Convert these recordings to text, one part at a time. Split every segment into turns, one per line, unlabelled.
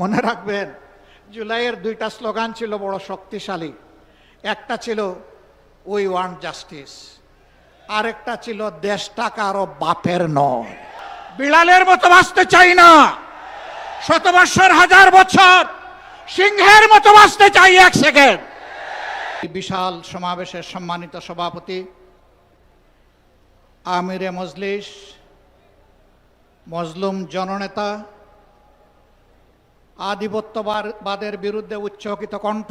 মনে রাখবেন, জুলাইয়ের দুইটা স্লোগান ছিল বড় শক্তিশালী। একটা ছিল উই ওয়ান্ট জাস্টিস, আরেকটা ছিল দেশটা কারো বাপের নয়। বিড়ালের মতো বাঁচতে চাই না, শত বৎসর হাজার বছর সিংহের মতো বাঁচতে চাই এক সেকেন্ড। বিশাল সমাবেশের সম্মানিত সভাপতি, আমিরে মজলিস, মজলুম জননেতা, আধিপত্যবাদের বিরুদ্ধে উচ্চকিত কণ্ঠ,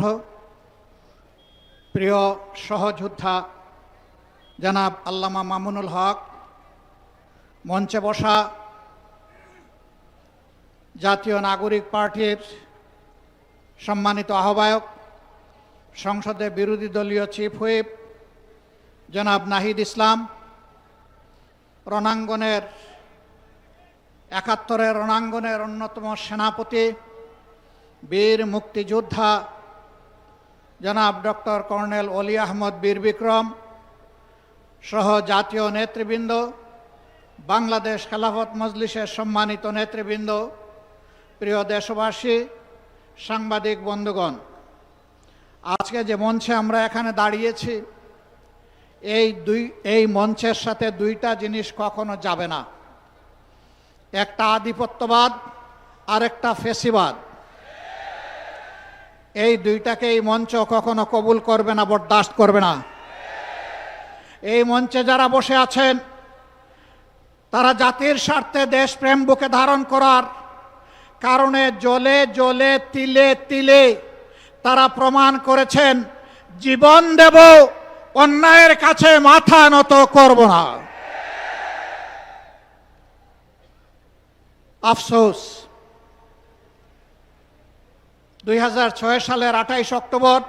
প্রিয় সহযোদ্ধা জনাব আল্লামা মামুনুল হক, মঞ্চে বসা জাতীয় নাগরিক পার্টির সম্মানিত আহ্বায়ক, সংসদে বিরোধী দলীয় চিফ হুইপ জনাব নাহিদ ইসলাম, রণাঙ্গনের ৭১-এর রণাঙ্গনের অন্যতম সেনাপতি, বীর মুক্তিযোদ্ধা জনাব ডক্টর কর্নেল অলি আহমদ বীর বিক্রম সহ জাতীয় নেতৃবৃন্দ, বাংলাদেশ খেলাফত মজলিসের সম্মানিত নেতৃবৃন্দ, প্রিয় দেশবাসী, সাংবাদিক বন্ধুগণ, আজকে যে মঞ্চে আমরা এখানে দাঁড়িয়েছি, এই মঞ্চের সাথে দুইটা জিনিস কখনো যাবে না। একটা আধিপত্যবাদ, আরেকটা ফেসিবাদ। এই দুইটাকে এই মঞ্চ কখনো কবুল করবে না, বরদাস্ত করবে না। এই মঞ্চে যারা বসে আছেন তারা জাতির স্বার্থে দেশপ্রেম বুকে ধারণ করার কারণে জ্বলে জ্বলে তিলে তিলে তারা প্রমাণ করেছেন, জীবন দেব, অন্যায়ের কাছে মাথা নত করব না। আফসোস, ২০০৬ সালের ২৮ অক্টোবর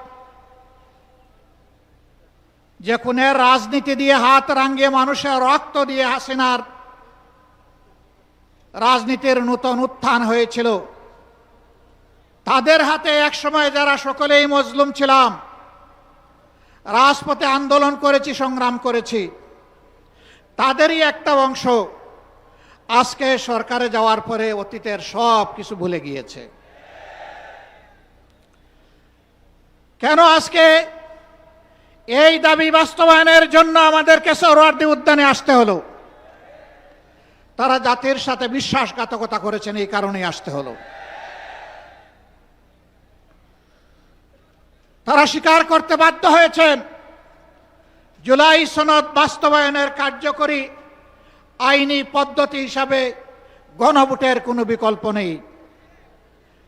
যে খুনের রাজনীতি দিয়ে হাত রাঙিয়ে মানুষের রক্ত দিয়ে হাসিনার রাজনীতির নূতন উত্থান হয়েছিল, তাদের হাতে একসময় যারা সকলেই মজলুম ছিলাম, রাজপথে আন্দোলন করেছি, সংগ্রাম করেছি, তাদেরই একটা অংশ আজকে সরকারে যাওয়ার পরে অতীতের সব কিছু ভুলে গিয়েছে। কেন আজকে এই দাবি বাস্তবায়নের জন্য আমাদেরকে সোহরাওয়ার্দী উদ্যানে আসতে হলো? তারা জাতির সাথে বিশ্বাসঘাতকতা করেছেন, এই কারণেই আসতে হলো। তারা স্বীকার করতে বাধ্য হয়েছেন, জুলাই সনদ বাস্তবায়নের কার্যকরী আইনি পদ্ধতি হিসাবে গণভোটের কোনো বিকল্প নেই।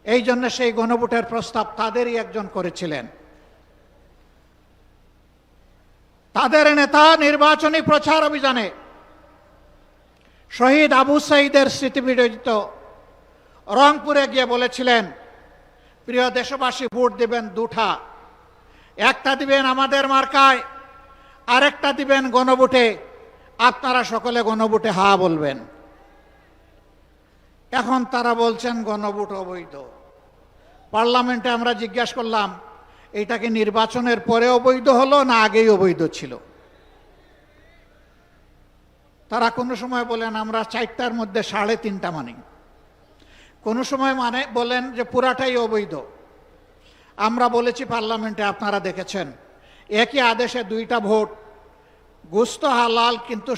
এই জন্য সেই গণভোটের প্রস্তাব তাদেরই একজন করেছিলেন। তাদের নেতা নির্বাচনী প্রচার অভিযানে শহীদ আবু সাঈদের স্মৃতিবিজড়িত রংপুরে গিয়ে বলেছিলেন, প্রিয় দেশবাসী, ভোট দিবেন দুটা, একটা দিবেন আমাদের মার্কায়, আরেকটা দিবেন গণভোটে। আপনারা সকলে গণভোটে হা বলবেন। এখন তারা বলছেন গণভোট অবৈধ। পার্লামেন্টে আমরা জিজ্ঞাসা করলাম, এটা কি নির্বাচনের পরে অবৈধ হলো না আগেই অবৈধ ছিল? তারা কোনো সময় বলেন আমরা 4টার মধ্যে 3.5টা মানি, কোনো সময় বলেন যে পুরাটাই অবৈধ। আমরা বলেছি পার্লামেন্টে, আপনারা দেখেছেন, একই আদেশে 2টা ভোট, গোশত হালাল কিন্তু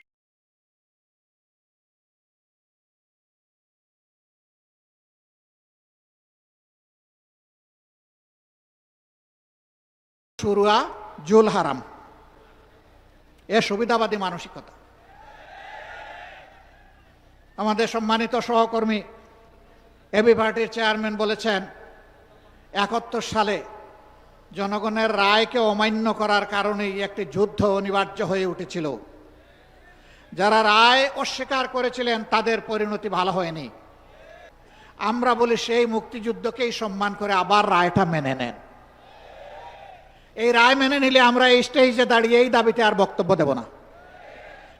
শুরুয়া জুল হারাম। এ সুবিধাবাদী মানসিকতা। আমাদের সম্মানিত সহকর্মী এবি পার্টির চেয়ারম্যান বলেছেন, ৭১ সালে জনগণের রায়কে অমান্য করার কারণেই একটি যুদ্ধ অনিবার্য হয়ে উঠেছিল। যারা রায় অস্বীকার করেছিলেন তাদের পরিণতি ভালো হয়নি। আমরা বলি সেই মুক্তিযুদ্ধকেই সম্মান করে আবার রায়টা মেনে নেন। এই রায় মেনে নিলে আমরা এই স্টেজে দাঁড়িয়ে এই দাবিতে আর বক্তব্য দেব না।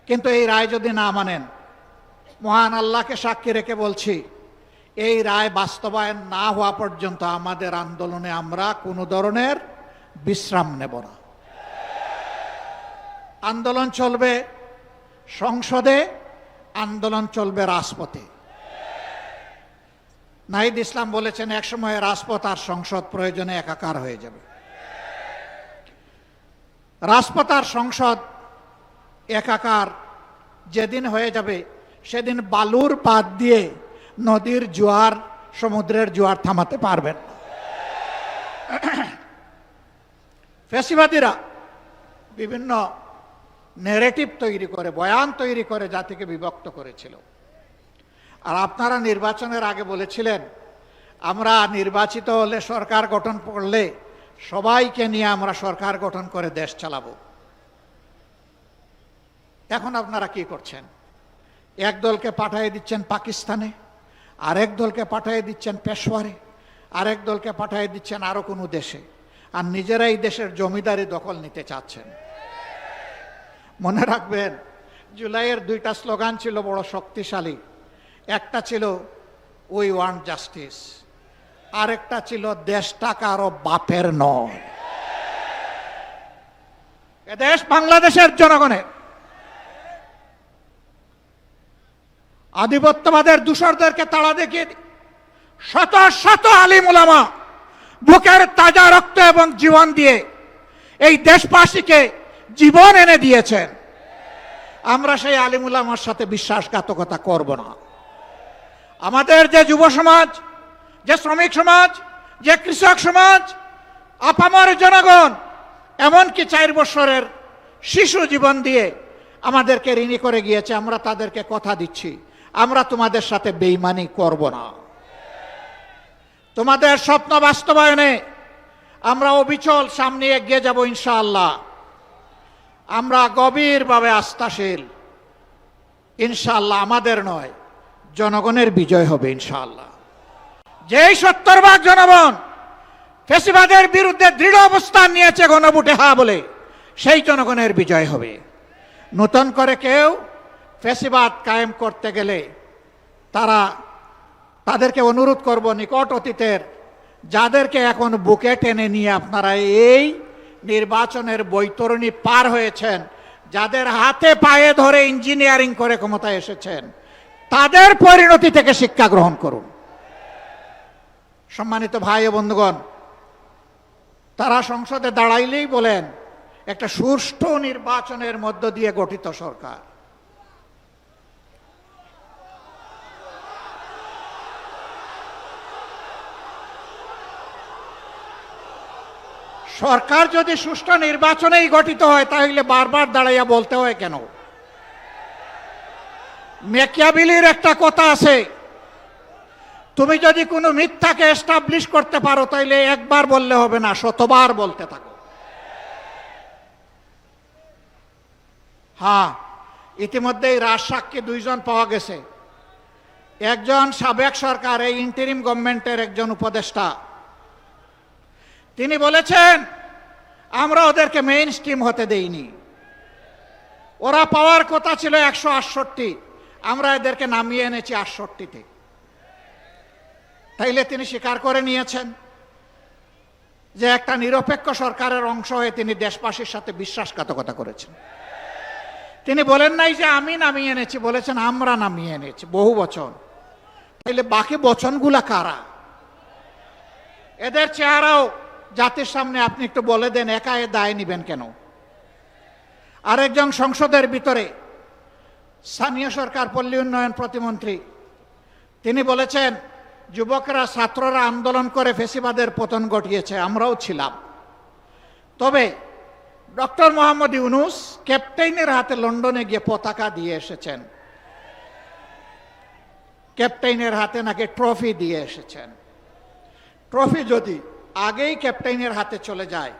কিন্তু এই রায় যদি না মানেন, মহান আল্লাহকে সাক্ষী রেখে বলছি, এই রায় বাস্তবায়ন না হওয়া পর্যন্ত আমাদের আন্দোলনে আমরা কোনো ধরনের বিশ্রাম নেব না। আন্দোলন চলবে সংসদে, আন্দোলন চলবে রাজপথে। নাহিদ ইসলাম বলেছেন একসময় রাজপথ আর সংসদ প্রয়োজনে একাকার হয়ে যাবে। রাজপথ আর সংসদ একাকার যেদিন হয়ে যাবে সেদিন বালুর পাত দিয়ে নদীর জোয়ার সমুদ্রের জোয়ার থামাতে পারবেন। ফ্যাসিবাদীরা বিভিন্ন ন্যারেটিভ তৈরি করে, বয়ান তৈরি করে জাতিকে বিভক্ত করেছিল। আর আপনারা নির্বাচনের আগে বলেছিলেন আমরা নির্বাচিত হলে, সরকার গঠন করলে সবাইকে নিয়ে আমরা সরকার গঠন করে দেশ চালাবো। এখন আপনারা কি করছেন? এক দলকে পাঠিয়ে দিচ্ছেন পাকিস্তানে, আরেক দলকে পাঠিয়ে দিচ্ছেন পেশোয়ারে, আরেক দলকে পাঠিয়ে দিচ্ছেন আরো কোনো দেশে, আর নিজেরাই দেশের জমিদারি দখল নিতে চাচ্ছেন। মনে রাখবেন, জুলাইয়ের দুইটা স্লোগান ছিল বড় শক্তিশালী। একটা ছিল উই ওয়ান্ট জাস্টিস, আরেকটা ছিল দেশটা কারো বাপের নয়, এ দেশ বাংলাদেশের জনগণের। আধিপত্যবাদের দূষরদেরকে তাড়া দেখিয়ে শত শত আলিম উলামা বুকের তাজা রক্ত এবং জীবন দিয়ে এই দেশবাসীকে জীবন এনে দিয়েছেন। আমরা সেই আলিম উলামার সাথে বিশ্বাসঘাতকতা করব না। আমাদের যে যুব সমাজ, যে শ্রমিক সমাজ, যে কৃষক সমাজ, আপামর জনগণ, এমনকি 4 বছরের শিশু জীবন দিয়ে আমাদেরকে ঋণী করে গিয়েছে, আমরা তাদেরকে কথা দিচ্ছি আমরা তোমাদের সাথে বেঈমানি করব না। তোমাদের স্বপ্ন বাস্তবায়নে আমরা অবিচল সামনে এগিয়ে যাব ইনশাআল্লাহ। আমরা গভীরভাবে আস্থাশীল, ইনশাআল্লাহ আমাদের নয় জনগণের বিজয় হবে ইনশাআল্লাহ। যেই 70% জনগণ ফ্যাসিবাদের বিরুদ্ধে দৃঢ় অবস্থান নিয়েছে গণভোটে হ্যাঁ বলে, সেই জনগণের বিজয় হবে। নতুন করে কেউ ফ্যাসিবাদ কায়েম করতে গেলে তাদেরকে অনুরোধ করব, নিকট অতীতের যাদেরকে এখন বুকে টেনে নিয়ে আপনারা এই নির্বাচনের বৈতরণী পার হয়েছেন, যাদের হাতে পায়ে ধরে ইঞ্জিনিয়ারিং করে ক্ষমতায় এসেছেন, তাদের পরিণতি থেকে শিক্ষা গ্রহণ করুন। সম্মানিত ভাই ও বন্ধুগণ, তারা সংসদে দাঁড়াইলেই বলেন একটা সুষ্ঠু নির্বাচনের মধ্য দিয়ে গঠিত সরকার। সরকার যদি সুষ্ঠু নির্বাচনেই গঠিত হয় তাহলে বারবার দাঁড়াইয়া বলতে হয় কেন? ম্যাকিয়াভেলির একটা কথা আছে, তুমি যদি কোনো মিথ্যাকে এস্টাবলিশ করতে পারো তাহলে একবার বললে হবে না, শতবার বলতে থাকো। হ্যাঁ, ইতিমধ্যেই রাজসাক্ষী 2 জন পাওয়া গেছে। একজন সাবেক সরকার, এই ইন্টারিম গভর্নমেন্টের একজন উপদেষ্টা, তিনি বলেছেন আমরা ওদেরকে মেইন স্ট্রিম হতে দেইনি, ওরা পাওয়ার কথা ছিল 168, আমরা এদেরকে নামিয়ে এনেছি 68-তে। তাইলে তিনি স্বীকার করে নিয়েছেন যে একটা নিরপেক্ষ সরকারের অংশ হয়ে তিনি দেশবাসীর সাথে বিশ্বাসঘাতকতা করেছেন। তিনি বলেন নাই যে আমি নামিয়ে এনেছি, বলেছেন আমরা নামিয়ে এনেছি, বহু বচন। তাইলে বাকি বচনগুলা কারা? এদের চেহারাও জাতির সামনে আপনি একটু বলে দেন, একা এ দায় নিবেন কেন? আরেকজন সংসদের ভিতরে স্থানীয় সরকার পল্লী উন্নয়ন প্রতিমন্ত্রী, তিনি বলেছেন যুবকরা ছাত্ররা আন্দোলন করে ফ্যাসিবাদের পতন ঘটিয়েছে, আমরাও ছিলাম। তবে ডক্টর মোহাম্মদ ইউনূস ক্যাপ্টেইনের হাতে লন্ডনে গিয়ে পতাকা দিয়ে এসেছেন, ক্যাপ্টেইনের হাতে নাকি ট্রফি দিয়ে এসেছেন। ট্রফি যদি আগেই ক্যাপ্টেইনের হাতে চলে যায়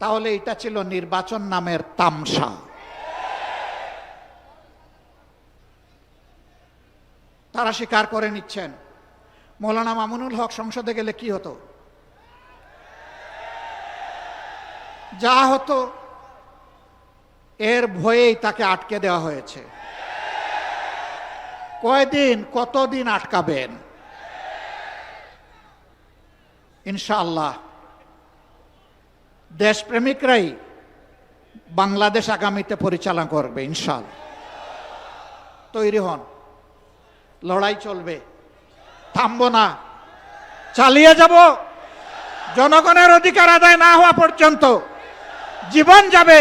তাহলে এটা ছিল নির্বাচন নামের তামসা। তারা স্বীকার করে নিচ্ছেন মৌলানা মামুনুল হক সংসদে গেলে কি হতো? যা হতো এর ভয়েই তাকে আটকে দেওয়া হয়েছে। কয়দিন, কতদিন আটকাবেন? ইনশাআল্লাহ দেশপ্রেমিকরাই বাংলাদেশ আগামীতে পরিচালনা করবে ইনশাআল্লাহ। তৈরি হন, লড়াই চলবে, থামবো না। চালিয়ে যাব জনগণের অধিকার আদায় না হওয়া পর্যন্ত। জীবন যাবে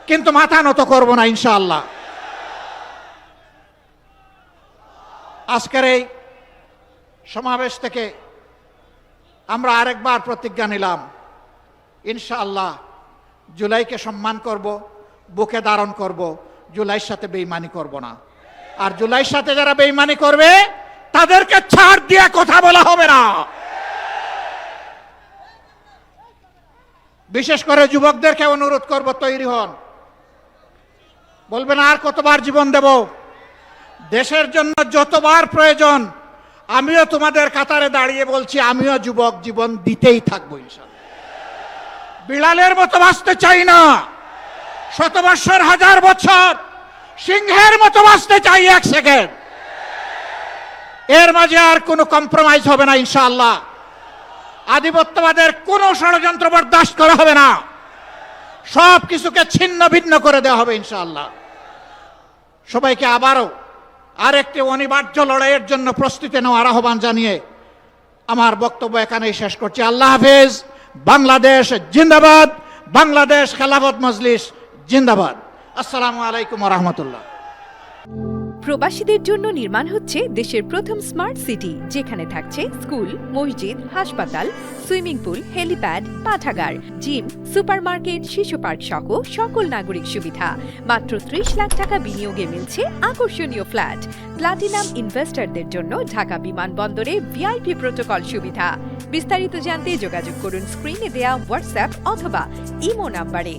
কিন্তু মাথা নত করব না ইনশাআল্লাহ। আজকের এই সমাবেশ থেকে আমরা আরেকবার প্রতিজ্ঞা নিলাম, ইনশাআল্লাহ জুলাইকে সম্মান করব, বুকে ধারণ করব, জুলাইয়ের সাথে বেঈমানি করব না। আর জুলাইয়ের সাথে যারা বেঈমানি করবে তাদেরকে ছাড় দিয়ে কথা বলা হবে না। বিশেষ করে যুবকদেরকে অনুরোধ করব, তৈরি হন। বলবেন আর কতবার জীবন দেব? দেশের জন্য যতবার প্রয়োজন আমিও তোমাদের কাতারে দাঁড়িয়ে বলছি, আমিও যুবক, জীবন দিতেই থাকবো ইনশাআল্লাহ। বিড়ালের মতো বাঁচতে চাই না, 100 বৎসর 1000 বছর, সিংহের মতো বাঁচতে চাই 1 সেকেন্ড। এর মাঝে আর কোনো কম্প্রোমাইজ হবে না ইনশাআল্লাহ। আধিপত্যবাদের কোনো ষড়যন্ত্র বরদাস্ত করা হবে না, সব কিছুকে ছিন্ন ভিন্ন করে দেওয়া হবে ইনশাআল্লাহ। সবাইকে আবারও আরেকটি অনিবার্য লড়াইয়ের জন্য প্রস্তুতি নেওয়ার আহ্বান জানিয়ে আমার বক্তব্য এখানেই শেষ করছি। আল্লাহ হাফেজ। বাংলাদেশ জিন্দাবাদ, বাংলাদেশ খেলাফত মজলিস জিন্দাবাদ। আসসালামু আলাইকুম ওয়া রাহমাতুল্লাহ।
প্রবাসীদের জন্য নির্মাণ হচ্ছে দেশের প্রথম স্মার্ট সিটি, যেখানে থাকছে স্কুল, মসজিদ, হাসপাতাল, সুইমিং পুল, হেলিপ্যাড, পাঠাগার, জিম, সুপারমার্কেট, শিশু পার্ক সহ সকল নাগরিক সুবিধা। মাত্র 30 লাখ টাকা বিনিয়োগে মিলছে আকর্ষণীয় ফ্ল্যাট। প্লাটিনাম ইনভেস্টরদের জন্য ঢাকা বিমানবন্দরে ভিআইপি প্রোটোকল সুবিধা। বিস্তারিত জানতে যোগাযোগ করুন স্ক্রিনে দেয়া হোয়াটসঅ্যাপ অথবা ইমো নাম্বারে।